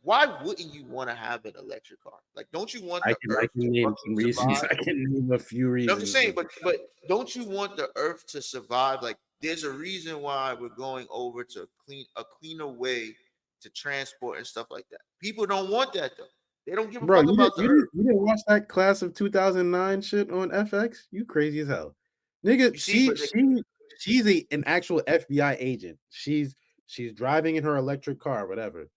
why wouldn't you want to have an electric car? Like, don't you want I the can earth to name some fucking reasons. survive? I can name a few No, I'm just reasons. saying, but don't you want the earth to survive? Like, there's a reason why we're going over to a cleaner way to transport and stuff like that. People don't want that though. They don't give a Bro, fuck about the earth. you didn't watch that class of 2009 shit on FX? You crazy as hell. Nigga, You see, but she's an actual FBI agent. She's driving in her electric car, whatever.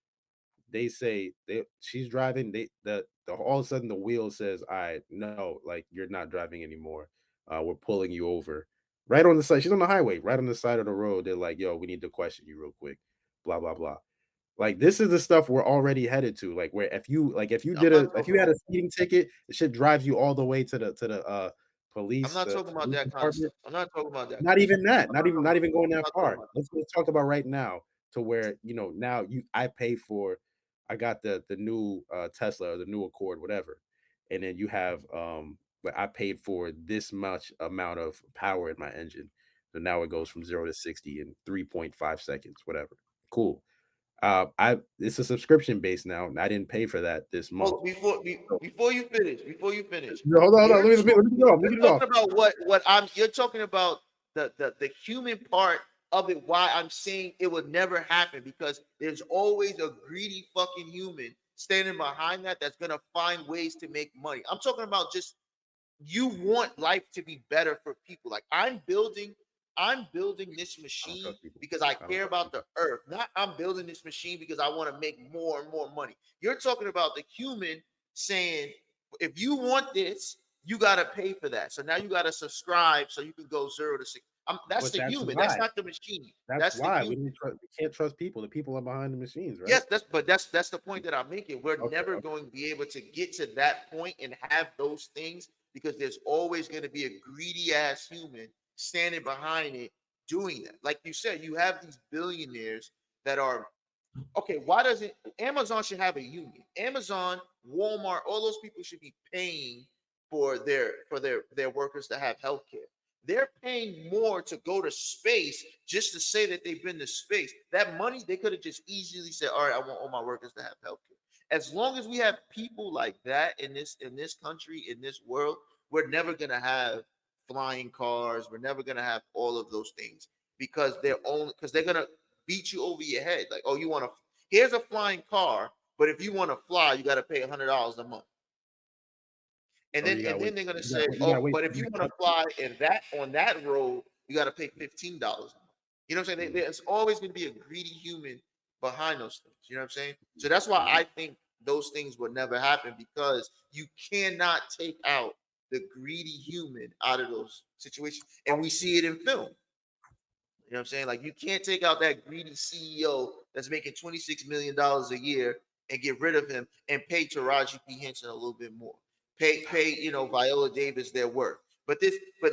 They say she's driving, the all of a sudden the wheel says, "All right, no, like you're not driving anymore. We're pulling you over." Right on the side, she's on the highway, right on the side of the road. They're like, "Yo, we need to question you real quick." Blah blah blah. Like this is the stuff we're already headed to. Like where I'm not if talking you had about. a speeding ticket, it should drive you all the way to the I'm police not talking about police that kind of department. stuff. I'm not talking about that Not kind of even stuff. that. Not even going I'm that not talking far. about Let's talk about right now to where now I pay for I got the new Tesla or the new Accord, whatever. And then you have but I paid for this much amount of power in my engine. So now it goes from 0 to 60 in 3.5 seconds, whatever. Cool. I It's a subscription base now, and I didn't pay for that this month. Oh, before you finish, No, hold on, hold on. you're Let me talking, get it off. Let you're me get it off. talking about what I'm. You're talking about the human part of it. Why I'm saying it would never happen because there's always a greedy fucking human standing behind that's gonna find ways to make money. I'm talking about just you want life to be better for people. Like I'm building this I don't machine trust people. because I I don't care trust about people. the earth. Not I'm building this machine because I want to make more and more money. You're talking about the human saying, if you want this, you got to pay for that. So now you got to subscribe so you can go 0 to 60. That's But the that's human. That's why. not the machine. That's That's the why we human. don't trust. We can't trust people. The people are behind the machines, right? Yes, that's the point that I'm making. We're Okay. never going to be able to get to that point and have those things because there's always going to be a greedy ass human standing behind it doing that. Like you said, you have these billionaires that are okay. Why doesn't Amazon should have a union? Amazon, Walmart, all those people should be paying for their workers to have health care. They're paying more to go to space just to say that they've been to space. That money they could have just easily said, "All right, I want all my workers to have health care." As long as we have people like that in this country, in this world, we're never gonna have flying cars. We're never gonna have all of those things because they're gonna beat you over your head. Like, oh, you want to? Here's a flying car, but if you want to fly, you got to pay $100 a month. And Oh, then you gotta and wait. then they're gonna say, You gotta oh, wait but for if the you next want to update. fly in that on that road, you got to pay $15 a month. You know what I'm saying? Mhm, There's always going to be a greedy human behind those things. You know what I'm saying? So that's why mhm. I think those things will never happen because you cannot take out the greedy human out of those situations, and we see it in film. You know what I'm saying? Like you can't take out that greedy CEO that's making $26 million a year and get rid of him and pay Taraji P. Henson a little bit more. Pay Viola Davis their worth. But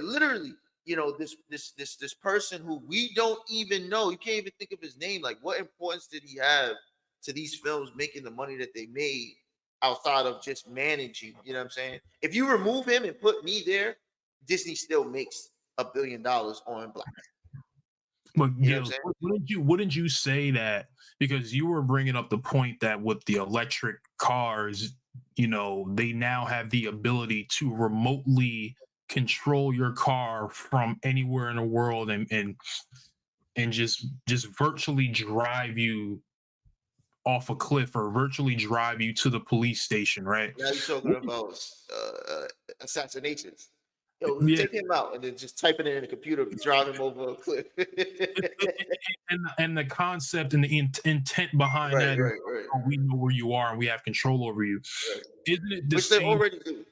literally, this person who we don't even know, you can't even think of his name. Like, what importance did he have to these films making the money that they made outside of just managing? You know what I'm saying? If you remove him and put me there, Disney still makes $1 billion on Black. But You know what I'm Gil, saying? wouldn't you say that because you were bringing up the point that with the electric cars, they now have the ability to remotely control your car from anywhere in the world and just virtually drive you off a cliff or virtually drive you to the police station, right? Now you're talking about assassinations. Yo, Yeah, take him out and then just type it in the computer, drive him over a cliff. and the concept and the intent behind Right, that is, right, right, oh, we know where you are and we have control over you. right. Isn't it the Which they same? already do,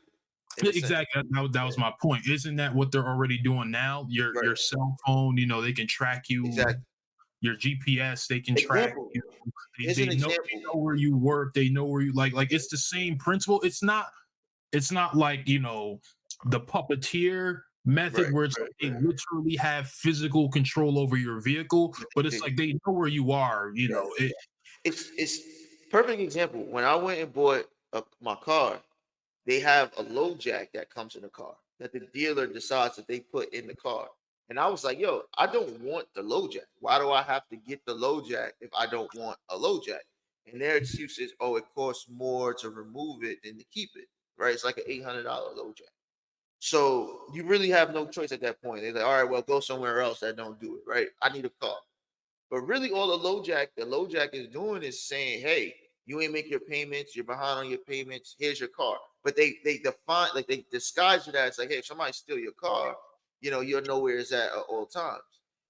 in a sense. Exactly. That was my point. Isn't that what they're already doing now? Right, Your cell phone, they can track you. exactly. Your GPS, they can track Example. you. Here's an example. They know where you work. They know where you like. It's the same principle. It's not like the puppeteer method Right, where it's right, like they right. literally have physical control over your vehicle, but it's like they know where you are. Right. It's perfect example. When I went and bought my car, they have a low jack that comes in the car that the dealer decides that they put in the car. And I was like, yo, I don't want the low jack. Why do I have to get the low jack if I don't want a low jack? And their excuse is, oh, it costs more to remove it than to keep it, right? It's like an $800 low jack. So you really have no choice at that point. They're like, all right, well, go somewhere else that don't do it, right? I need a car. But really, all the low jack is doing is saying, hey, you ain't make your payments, you're behind on your payments, here's your car. But they define, like they disguise it as like, hey, if somebody steal your car, you'll know where it's at all times.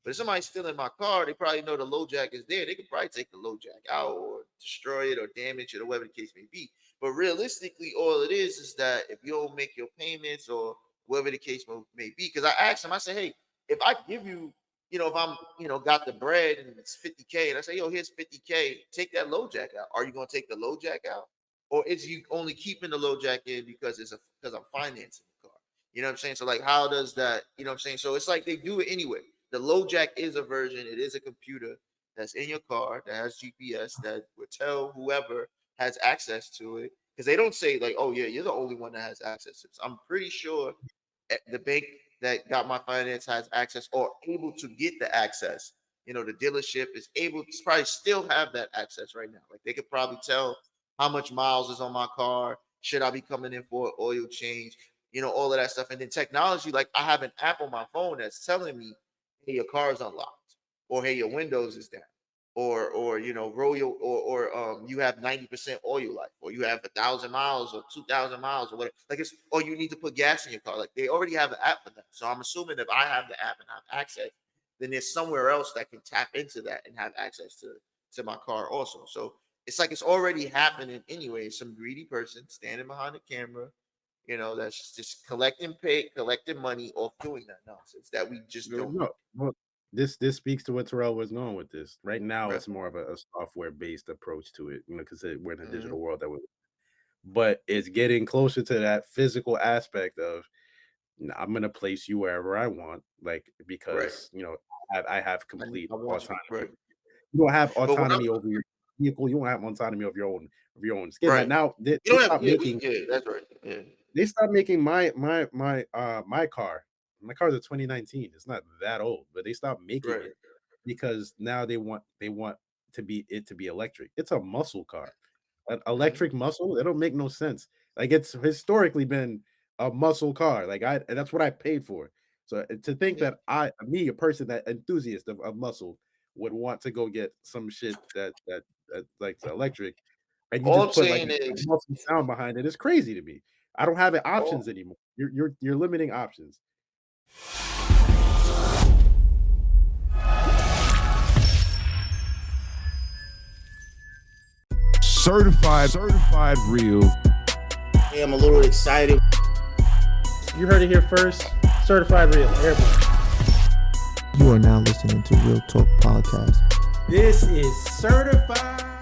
But if somebody's stealing my car, they probably know the low jack is there. They could probably take the low jack out or destroy it or damage it or whatever the case may be. But realistically, all it is that if you don't make your payments or whatever the case may be, because I asked him, I said, hey, if I give you, if I'm, got the bread and it's 50K and I say, yo, here's 50K, take that low jack out. Are you going to take the low jack out? Or is you only keeping the low jack in because because I'm financing the car? You know what I'm saying? So like, how does that, you know what I'm saying? So it's like they do it anyway. The low jack is a version. It is a computer that's in your car that has GPS that would tell whoever has access to it. Because they don't say like, oh yeah, you're the only one that has access to it. So I'm pretty sure the bank that got my finance has access or able to get the access. The dealership is able to probably still have that access right now. Like they could probably tell how much miles is on my car. Should I be coming in for an oil change? All of that stuff. And then technology, like I have an app on my phone that's telling me, hey, your car is unlocked, or hey, your windows is down, or roll your or you have 90% oil life, or you have 1,000 miles or 2,000 miles or whatever. Like or you need to put gas in your car. Like they already have an app for that. So I'm assuming if I have the app and I have access, then there's somewhere else that can tap into that and have access to my car also. So it's like it's already happening anyway. Some greedy person standing behind the camera, that's just collecting money off doing that nonsense that we just don't. No, well, this speaks to what Terrell was going with this. Right now, Right. it's more of a software based approach to it, because we're in a digital Mhm. world but it's getting closer to that physical aspect of I'm gonna place you wherever I want, like Right. because I have complete I want you. autonomy. Right. You don't have But what I'm autonomy over your vehicle. You don't have autonomy of your own skin. right. Now they, You they don't have stopped making yeah, that's right. Yeah. they stopped making my car. My car's a 2019. It's not that old, but they stopped making Right. it because now they want to be electric. It's a muscle car. An Mhm. electric muscle, that don't make no sense. Like it's historically been a muscle car. Like and that's what I paid for. So to think Yeah. that a person that enthusiast of muscle would want to go get some shit that like electric and you All just I'm put like saying a is muscle sound behind it is crazy to me. I don't have options all anymore. You're limiting options. Certified real. I am a little excited. You heard it here first. Certified real. Everybody. You are now listening to Real Talk Podcast. This is certified